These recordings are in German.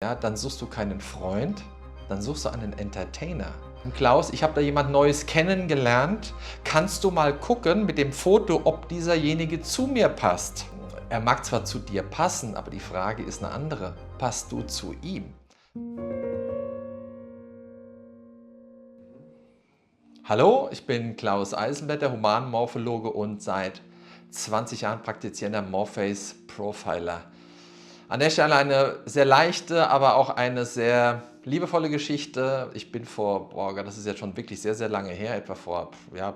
Ja, dann suchst du keinen Freund, dann suchst du einen Entertainer. Und Klaus, ich habe da jemand Neues kennengelernt. Kannst du mal gucken mit dem Foto, ob dieserjenige zu mir passt? Er mag zwar zu dir passen, aber die Frage ist eine andere. Passt du zu ihm? Hallo, ich bin Klaus Eisenblätter, Humanmorphologe und seit 20 Jahren praktizierender Morpheus Profiler. An der Stelle eine sehr leichte, aber auch eine sehr liebevolle Geschichte. Ich bin das ist jetzt schon wirklich sehr, sehr lange her, etwa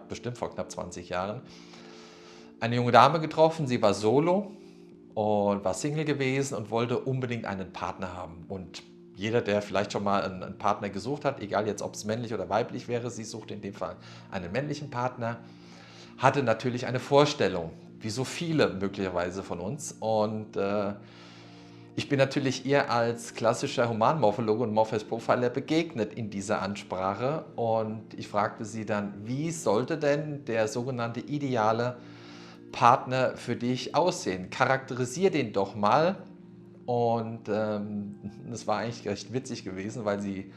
bestimmt vor knapp 20 Jahren, eine junge Dame getroffen. Sie war solo und war Single gewesen und wollte unbedingt einen Partner haben. Und jeder, der vielleicht schon mal einen Partner gesucht hat, egal jetzt ob es männlich oder weiblich wäre, sie suchte in dem Fall einen männlichen Partner, hatte natürlich eine Vorstellung, wie so viele möglicherweise von uns. Und ich bin natürlich ihr als klassischer Humanmorphologe und Morpheus Profiler begegnet in dieser Ansprache und ich fragte sie dann, wie sollte denn der sogenannte ideale Partner für dich aussehen? Charakterisier den doch mal. Und das war eigentlich recht witzig gewesen, weil sie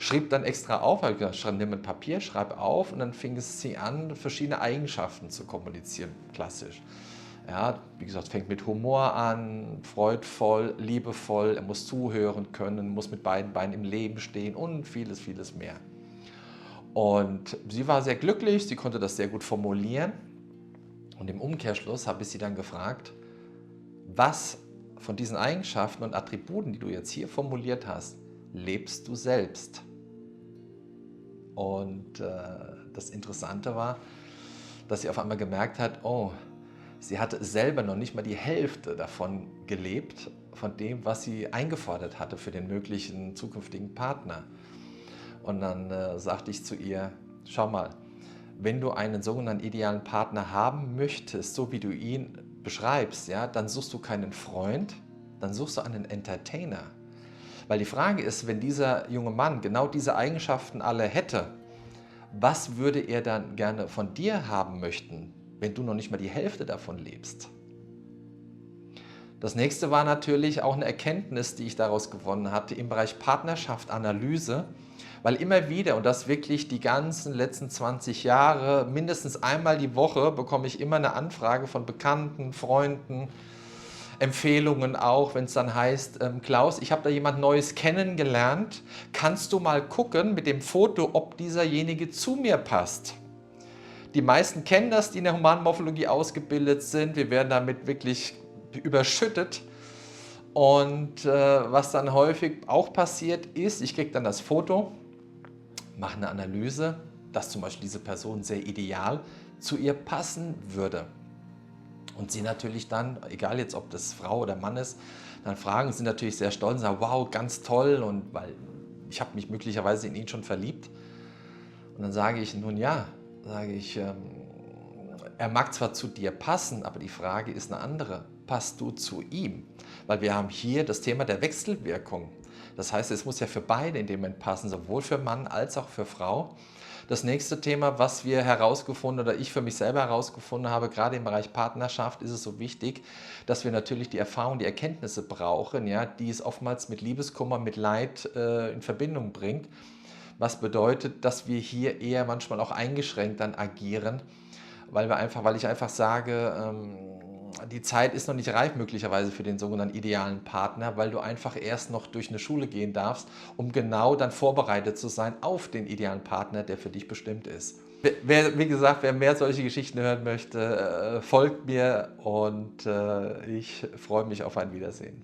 schrieb dann extra auf, habe ich gesagt, nimm ein Papier, schreib auf und dann fing es sie an, verschiedene Eigenschaften zu kommunizieren, klassisch. Ja, wie gesagt, fängt mit Humor an, freudvoll, liebevoll, er muss zuhören können, muss mit beiden Beinen im Leben stehen und vieles, vieles mehr. Und sie war sehr glücklich, sie konnte das sehr gut formulieren. Und im Umkehrschluss habe ich sie dann gefragt, was von diesen Eigenschaften und Attributen, die du jetzt hier formuliert hast, lebst du selbst? Und das Interessante war, dass sie auf einmal gemerkt hat, oh, sie hatte selber noch nicht mal die Hälfte davon gelebt, von dem, was sie eingefordert hatte für den möglichen zukünftigen Partner. Und dann sagte ich zu ihr, schau mal, wenn du einen sogenannten idealen Partner haben möchtest, so wie du ihn beschreibst, ja, dann suchst du keinen Freund, dann suchst du einen Entertainer. Weil die Frage ist, wenn dieser junge Mann genau diese Eigenschaften alle hätte, was würde er dann gerne von dir haben möchten, wenn du noch nicht mal die Hälfte davon lebst? Das nächste war natürlich auch eine Erkenntnis, die ich daraus gewonnen hatte im Bereich Partnerschaft, Analyse, weil immer wieder, und das wirklich die ganzen letzten 20 Jahre, mindestens einmal die Woche bekomme ich immer eine Anfrage von Bekannten, Freunden, Empfehlungen auch, wenn es dann heißt, Klaus, ich habe da jemand Neues kennengelernt, kannst du mal gucken mit dem Foto, ob dieserjenige zu mir passt? Die meisten kennen das, die in der Humanmorphologie ausgebildet sind. Wir werden damit wirklich überschüttet. Und was dann häufig auch passiert ist, ich kriege dann das Foto, mache eine Analyse, dass zum Beispiel diese Person sehr ideal zu ihr passen würde. Und sie natürlich dann, egal jetzt ob das Frau oder Mann ist, dann fragen sie natürlich sehr stolz und sagen, wow, ganz toll, und weil ich habe mich möglicherweise in ihn schon verliebt. Und dann sage ich, nun ja, er mag zwar zu dir passen, aber die Frage ist eine andere. Passt du zu ihm? Weil wir haben hier das Thema der Wechselwirkung. Das heißt, es muss ja für beide in dem Moment passen, sowohl für Mann als auch für Frau. Das nächste Thema, was wir herausgefunden oder ich für mich selber herausgefunden habe, gerade im Bereich Partnerschaft, ist es so wichtig, dass wir natürlich die Erfahrung, die Erkenntnisse brauchen, ja, die es oftmals mit Liebeskummer, mit Leid in Verbindung bringt. Was bedeutet, dass wir hier eher manchmal auch eingeschränkt dann agieren, weil ich einfach sage, die Zeit ist noch nicht reif möglicherweise für den sogenannten idealen Partner, weil du einfach erst noch durch eine Schule gehen darfst, um genau dann vorbereitet zu sein auf den idealen Partner, der für dich bestimmt ist. Wie gesagt, wer mehr solche Geschichten hören möchte, folgt mir und ich freue mich auf ein Wiedersehen.